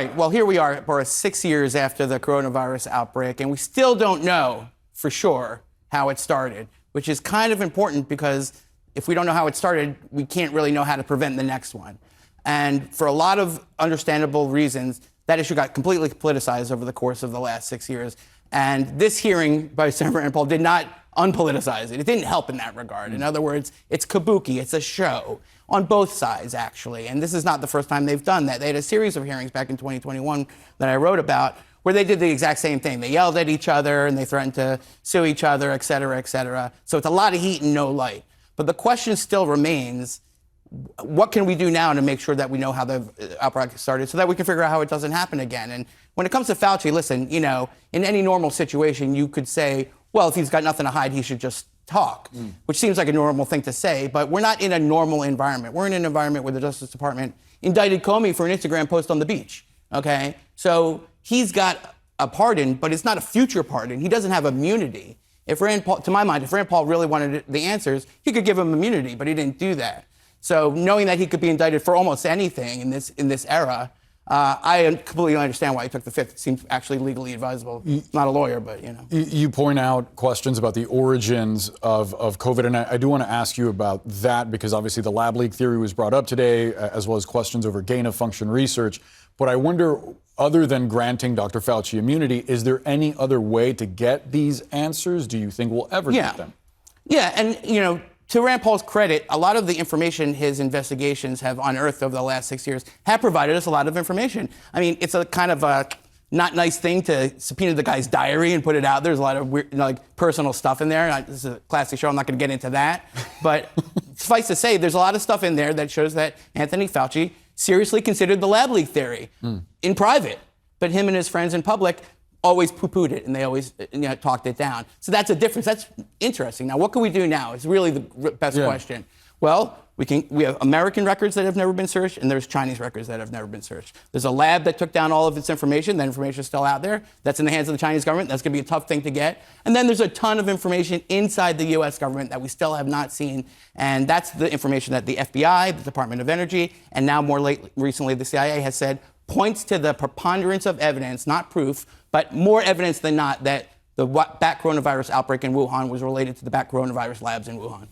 Right, well, here we are, we're 6 years after the coronavirus outbreak, and we still don't know for sure how it started, which is kind of important because if we don't know how it started, we can't really know how to prevent the next one. And for a lot of understandable reasons, that issue got completely politicized over the course of the last 6 years. And this hearing by Senator Rand Paul did not unpoliticize it. It didn't help in that regard. In other words, it's kabuki, it's a show on both sides, actually. And this is not the first time they've done that. They had a series of hearings back in 2021 that I wrote about where they did the exact same thing. They yelled at each other and they threatened to sue each other, et cetera, et cetera. So it's a lot of heat and no light. But the question still remains, what can we do now to make sure that we know how the outbreak started so that we can figure out how it doesn't happen again? And when it comes to Fauci, listen, you know, in any normal situation, you could say, well, if he's got nothing to hide, he should just talk, which seems like a normal thing to say, but we're not in a normal environment. We're in an environment where the Justice Department indicted Comey for an Instagram post on the beach, okay? So he's got a pardon, but it's not a future pardon. He doesn't have immunity. If Rand Paul, to my mind, if Rand Paul really wanted the answers, he could give him immunity, but he didn't do that. So knowing that he could be indicted for almost anything in this era, I completely understand why he took the fifth. It seems actually legally advisable. Not a lawyer, but you know. You point out questions about the origins of COVID, and I do want to ask you about that because obviously the lab leak theory was brought up today, as well as questions over gain-of-function research. But I wonder, other than granting Dr. Fauci immunity, is there any other way to get these answers? Do you think we'll ever get them? Yeah, and you know, to Rand Paul's credit, a lot of the information his investigations have unearthed over the last 6 years have provided us a lot of information. I mean, it's a kind of a not nice thing to subpoena the guy's diary and put it out. There's a lot of weird, like personal stuff in there. This is a classic show. I'm not going to get into that. But suffice to say, there's a lot of stuff in there that shows that Anthony Fauci seriously considered the lab leak theory in private. But him and his friends in public always poo-pooed it, and they always talked it down. So that's a difference. That's interesting. Now, what can we do now? It's really the best question. Well, we have American records that have never been searched, and there's Chinese records that have never been searched. There's a lab that took down all of its information. That information is still out there. That's in the hands of the Chinese government. That's going to be a tough thing to get. And then there's a ton of information inside the U.S. government that we still have not seen, and that's the information that the FBI, the Department of Energy, and now more recently the CIA has said points to the preponderance of evidence, not proof, but more evidence than not that the bat coronavirus outbreak in Wuhan was related to the bat coronavirus labs in Wuhan.